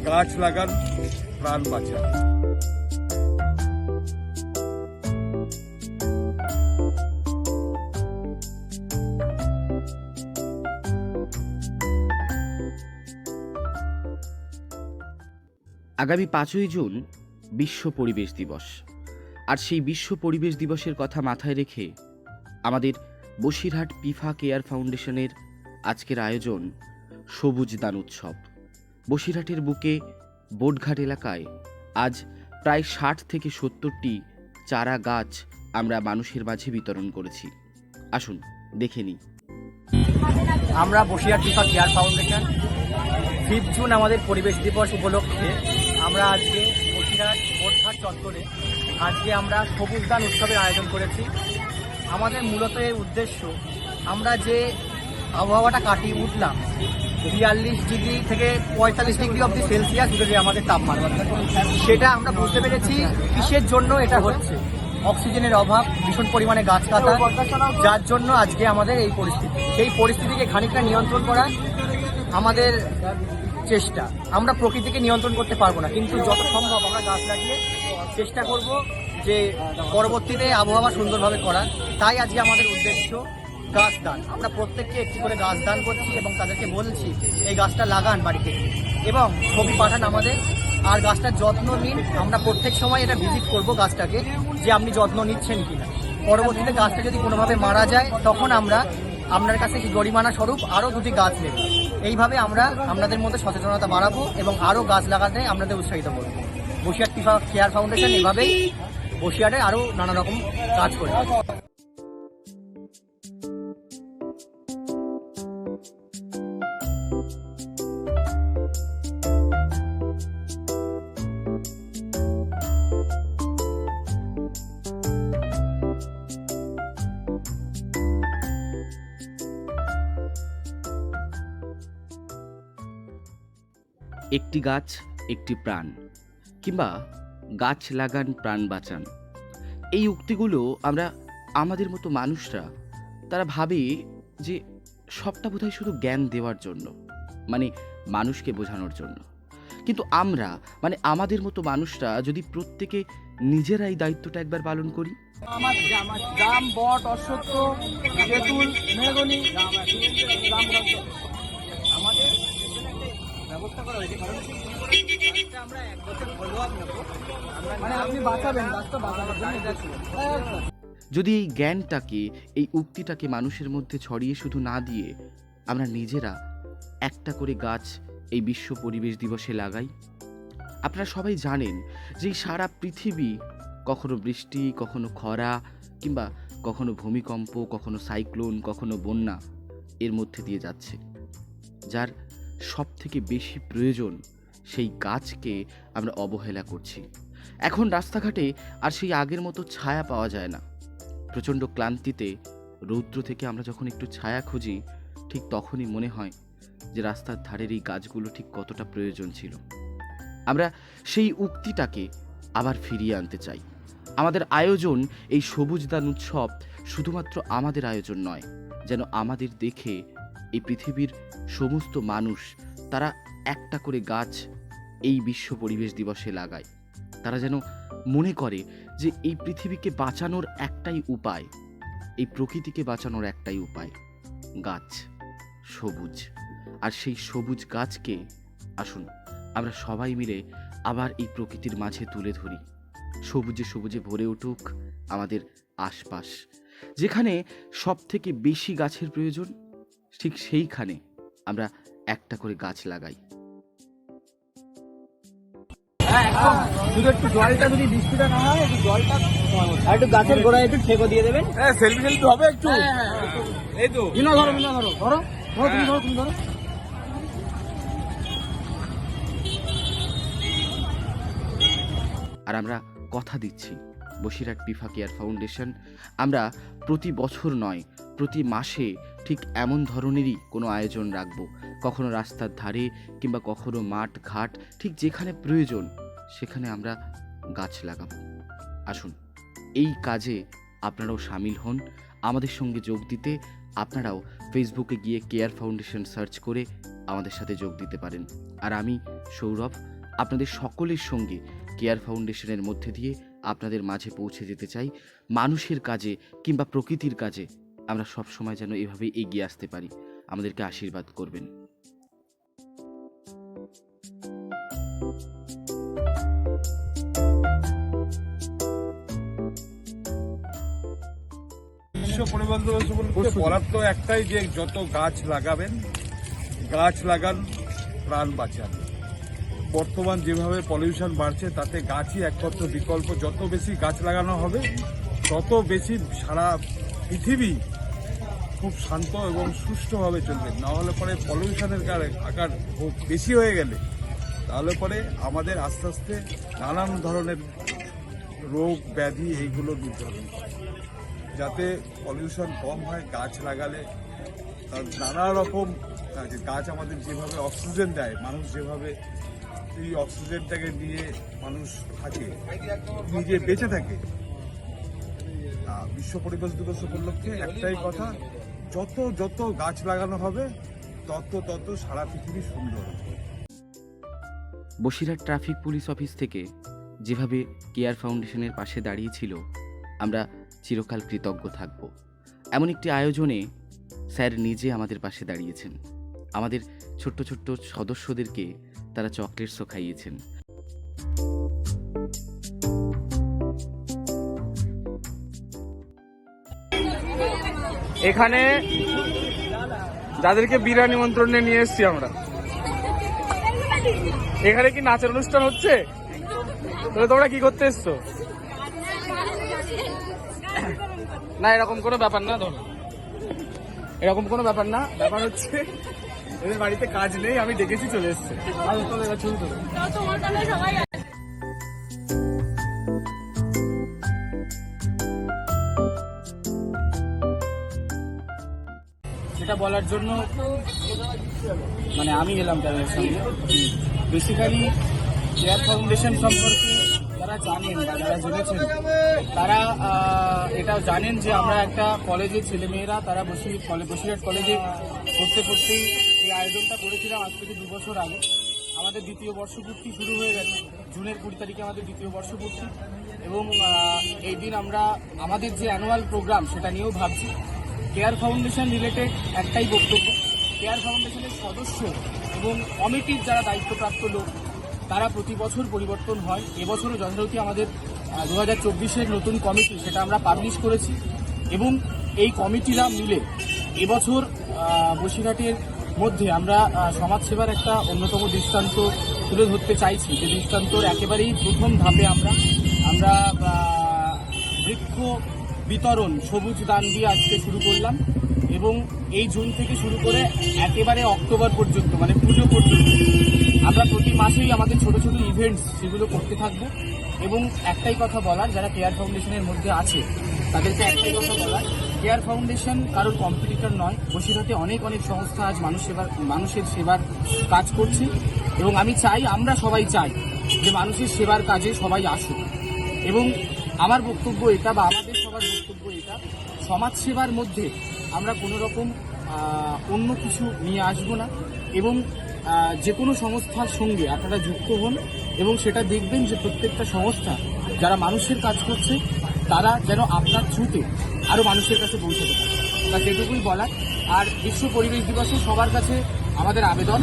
গাছ লাগান, প্রাণ বাঁচান। আগামী 5ই জুন বিশ্ব পরিবেশ দিবস। আর সেই বিশ্ব পরিবেশ দিবসের কথা মাথায় রেখে আমাদের বসিরহাট পিফা কেয়ার ফাউন্ডেশনের আজকের আয়োজন সবুজ দান উৎসব। বসিরহাটের বুকে বোটঘাট এলাকায় আজ প্রায় 60 থেকে 70টি চারা গাছ আমরা মানুষের মাঝে বিতরণ করেছি। আসুন দেখে নিই। আমরা বসিরহাট পিফা কেয়ার ফাউন্ডেশন 5 জুন আমাদের পরিবেশ দিবস উপলক্ষে আমরা আজকে বসিরহাট বোটঘাট চত্বরে আজকে আমরা সবুজ দান উৎসবের আয়োজন করেছি। আমাদের মূলত এর উদ্দেশ্য, আমরা যে আবহাওয়াটা কাটিয়ে উঠলাম 42 ডিগ্রি থেকে 45 ডিগ্রি অবধি সেলসিয়াস উঠে আমাদের তাপমাত্রা, সেটা আমরা বুঝতে পেরেছি কিসের জন্য এটা হচ্ছে। অক্সিজেনের অভাব, ভীষণ পরিমাণে গাছ কাটা, যার জন্য আজকে আমাদের এই পরিস্থিতি। সেই পরিস্থিতিকে খানিকটা নিয়ন্ত্রণ করা আমাদের চেষ্টা। আমরা প্রকৃতিকে নিয়ন্ত্রণ করতে পারবো না, কিন্তু যত সম্ভব আমরা গাছ লাগিয়ে চেষ্টা করব যে পরবর্তীতে আবহাওয়া সুন্দরভাবে করা। তাই আজকে আমাদের উদ্দেশ্য গাছ দান। আমরা প্রত্যেককে একটি করে গাছ দান করছি এবং তাদেরকে বলছি এই গাছটা লাগান বাড়িতে এবং ছবি পাঠান আমাদের, আর গাছটার যত্ন নিন। আমরা প্রত্যেক সময় এটা ভিজিট করব গাছটাকে, যে আপনি যত্ন নিচ্ছেন কিনা। পরবর্তীতে গাছটা যদি কোনোভাবে মারা যায় তখন আমরা আপনার কাছে জরিমানা স্বরূপ আরও 2টি গাছ নেব। এইভাবে আমরা আপনাদের মধ্যে সচেতনতা বাড়াবো এবং আরও গাছ লাগাতে আপনাদের উৎসাহিত করবো। বসিরহাট পিফা কেয়ার ফাউন্ডেশন এভাবেই বসিরহাটে আরও নানা রকম কাজ করে। একটি গাছ একটি প্রাণ, কিংবা গাছ লাগান প্রাণ বাঁচান, এই উক্তিগুলো আমরা আমাদের মতো মানুষরা তারা ভাবে যে সবটা বোধহয় শুধু জ্ঞান দেওয়ার জন্য, মানে মানুষকে বোঝানোর জন্য। কিন্তু আমরা আমাদের মতো মানুষরা যদি প্রত্যেকে নিজেরা এই দায়িত্বটা একবার পালন করি। আমার জাম, বট, অশ্বত্থ, তেঁতুল, মেহগনি, আমাদের ব্যবস্থা করা হয়েছে। আমরা 1 বছর ফলোআপ নেব, মানে আপনি বাঁচাবেন, গাছটা বাঁচানোর জন্য এটা ছিল। যদি এই জ্ঞানটাকে, এই উক্তিটাকে মানুষের মধ্যে ছড়িয়ে শুধু না দিয়ে আমরা নিজেরা একটা করে গাছ এই বিশ্ব পরিবেশ দিবসে লাগাই। আপনারা সবাই জানেন যে সারা পৃথিবী কখনো বৃষ্টি, কখনো খরা, কিংবা কখনো ভূমিকম্প, কখনো সাইক্লোন, কখনো বন্যা এর মধ্যে দিয়ে যাচ্ছে। যার সব থেকে বেশি প্রয়োজন সেই গাছকে আমরা অবহেলা করছি। এখন রাস্তাঘাটে আর সেই আগের মতো ছায়া পাওয়া যায় না। প্রচণ্ড ক্লান্তিতে রৌদ্র থেকে আমরা যখন একটু ছায়া খুঁজি, ঠিক তখনই মনে হয় যে রাস্তার ধারের এই গাছগুলো ঠিক কতটা প্রয়োজন ছিল। আমরা সেই উক্তিটাকে আবার ফিরিয়ে আনতে চাই। আমাদের আয়োজন এই সবুজ দান উৎসব শুধুমাত্র আমাদের আয়োজন নয়, যেন আমাদের দেখে এই পৃথিবীর সমস্ত মানুষ তারা একটা করে গাছ এই বিশ্ব পরিবেশ দিবসে লাগায়। তারা যেন মনে করে যে এই পৃথিবীকে বাঁচানোর একটাই উপায়, এই প্রকৃতিকে বাঁচানোর একটাই উপায়, গাছ, সবুজ। আর সেই সবুজ গাছকে আসুন আমরা সবাই মিলে আবার এই প্রকৃতির মাঝে তুলে ধরি। সবুজে সবুজে ভরে উঠুক আমাদের আশপাশ। যেখানে সব থেকে বেশি গাছের প্রয়োজন, ঠিক সেইখানে আমরা একটা করে গাছ লাগাই। শুধু একটু জলটা, যদি বৃষ্টিটা না হয় একটু জলটা আর একটু গাছের গোড়ায় একটু ঠেকো দিয়ে দেবেন। হ্যাঁ, সেলফি সেলফি হবে একটু। এই তো ধরো ধরো ধরো ধরো তুমি ধরো, তুমি ধরো। আর আমরা কথা দিচ্ছি, বসিরহাট পিফা কেয়ার ফাউন্ডেশন আমরা প্রতি বছর নয়, প্রতি মাসে ঠিক এমন ধরনেরই কোনো আয়োজন রাখব। কখনো রাস্তার ধারে, কিংবা কখনো মাঠ ঘাট, ঠিক যেখানে প্রয়োজন সেখানে আমরা গাছ লাগাবো। আসুন এই কাজে আপনারাও সামিল হন। আমাদের সঙ্গে যোগ দিতে আপনারাও ফেসবুকে গিয়ে কেয়ার ফাউন্ডেশন সার্চ করে আমাদের সাথে যোগ দিতে পারেন। আর আমি সৌরভ আপনাদের সকলের সঙ্গে কেয়ার ফাউন্ডেশনের মধ্যে দিয়ে আপনাদের মাঝে পৌঁছে যেতে চাই। মানুষের কাজে কিংবা প্রকৃতির কাজে আমরা সব সময় যেন এভাবে এগিয়ে আসতে পারি। আমাদেরকে আশীর্বাদ করবেন। বিশ্ব পরিবেশ দিবস উপলক্ষে বলার তো একটাই, যে যত গাছ লাগাবেন, গাছ লাগান, প্রাণ বাঁচান। বর্তমান যেভাবে পলিউশন বাড়ছে তাতে গাছই একমাত্র বিকল্প। যত বেশি গাছ লাগানো হবে তত বেশি সারা পৃথিবী খুব শান্ত এবং সুষ্ঠুভাবে চলবে। না হলে পরে পলিউশনের আকার খুব বেশি হয়ে গেলে তাহলে পরে আমাদের আস্তে আস্তে নানান ধরনের রোগ ব্যাধি এইগুলো নিতে হবে। যাতে পলিউশন কম হয়, গাছ লাগালে তার নানা রকম গাছ আমাদের যেভাবে অক্সিজেন দেয়, মানুষ যেভাবে এই অক্সিজেনটাকে নিয়ে মানুষ থাকে, নিজে বেঁচে থাকে। বিশ্ব পরিবেশ দিবস উপলক্ষে একটাই কথা, যত যত গাছ লাগানো হবে তত তত সারা পৃথিবী সুন্দর হবে। বসিরহাট ট্রাফিক পুলিশ অফিস থেকে যেভাবে কেয়ার ফাউন্ডেশনের পাশে দাঁড়িয়েছিল, আমরা চিরকাল কৃতজ্ঞ থাকব। এমন একটি আয়োজনে স্যার নিজে আমাদের পাশে দাঁড়িয়েছেন। আমাদের ছোট্ট ছোট্ট সদস্যদেরকে তারা চকলেটসও খাইয়েছেন। এখানে যাদেরকে বিনা নিমন্ত্রণে নিয়ে এসেছি আমরা, এখানে কি নাচের অনুষ্ঠান হচ্ছে? তাহলে তোমরা কি করতে এসছো? না, এরকম কোনো ব্যাপার না, ধরো এরকম কোনো ব্যাপার না। ব্যাপার হচ্ছে এদের বাড়িতে কাজ নেই, আমি ডেকেছি, চলে এসছে। ছবি তোলো। সেটা বলার জন্য মানে আমি এলাম তাদের সঙ্গে। বেসিক্যালি কেয়ার ফাউন্ডেশন সম্পর্কে যারা জানেন বা যারা জেনেছেন তারা এটাও জানেন যে আমরা একটা কলেজের ছেলেমেয়েরা তারা বসিরহাট কলেজে পড়তেই এই আয়োজনটা করেছিলাম আজ থেকে 2 বছর আগে। আমাদের দ্বিতীয় বর্ষপূর্তি শুরু হয়ে গেছে, জুনের 20 তারিখে আমাদের দ্বিতীয় বর্ষপূর্তি। এবং এই দিন আমরা আমাদের যে অ্যানুয়াল প্রোগ্রাম সেটা নিয়েও ভাবছি। কেয়ার ফাউন্ডেশন রিলেটেড একটাই বক্তব্য, কেয়ার ফাউন্ডেশনের সদস্য এবং কমিটির যারা দায়িত্বপ্রাপ্ত লোক তারা প্রতি বছর পরিবর্তন হয়। এবছরও যথারীতি আমাদের 2024-এর নতুন কমিটি সেটা আমরা পাবলিশ করেছি এবং এই কমিটিরা মিলে এবছর বসিরহাটের মধ্যে আমরা সমাজসেবার একটা অন্যতম দৃষ্টান্ত তুলে ধরতে চাইছি। যে দৃষ্টান্তর একেবারেই প্রথম ধাপে আমরা বৃক্ষ বিতরণ সবুজ দান দিয়ে আজকে শুরু করলাম এবং এই জুন থেকে শুরু করে একেবারে অক্টোবর পর্যন্ত মানে পুজো পর্যন্ত আমরা প্রতি মাসেই আমাদের ছোট ছোট ইভেন্টস সেগুলো করতে থাকবো। এবং একটাই কথা বলার, যারা কেয়ার ফাউন্ডেশনের মধ্যে আছে তাদেরকে একটাই কথা বলার, কেয়ার ফাউন্ডেশন কারোর কম্পিটিটর নয়। বসিরহাটে অনেক অনেক সংস্থা আজ মানুষের সেবার কাজ করছে এবং আমি চাই, আমরা সবাই চাই যে মানুষের সেবার কাজে সবাই আসুক। এবং আমার বক্তব্য এটা বা আমাদের সবার বক্তব্য এটা, সমাজ সেবার মধ্যে আমরা কোনো রকম অন্য কিছু নিয়ে আসবো না এবং যে কোনো সংস্থার সঙ্গে আপনারা যুক্ত হন এবং সেটা দেখবেন যে প্রত্যেকটা সংস্থা যারা মানুষের কাজ করছে তারা যেন আপনার থ্রুতে আরও মানুষের কাছে পৌঁছাতে পারে। তা সেটুকুই বলার। আর বিশ্ব পরিবেশ দিবসে সবার কাছে আমাদের আবেদন,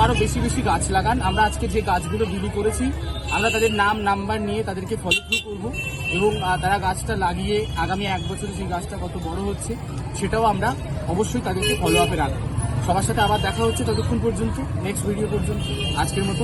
আরও বেশি বেশি গাছ লাগান। আমরা আজকে যে গাছগুলো বিলি করেছি আমরা তাদের নাম নাম্বার নিয়ে তাদেরকে ফলো থ্রু করবো এবং তারা গাছটা লাগিয়ে আগামী 1 বছরে সেই গাছটা কত বড় হচ্ছে সেটাও আমরা অবশ্যই তাদেরকে ফলো আপে রাখবো। সবার সাথে আবার দেখা হচ্ছে, ততক্ষণ পর্যন্ত নেক্সট ভিডিও পর্যন্ত আজকের মতো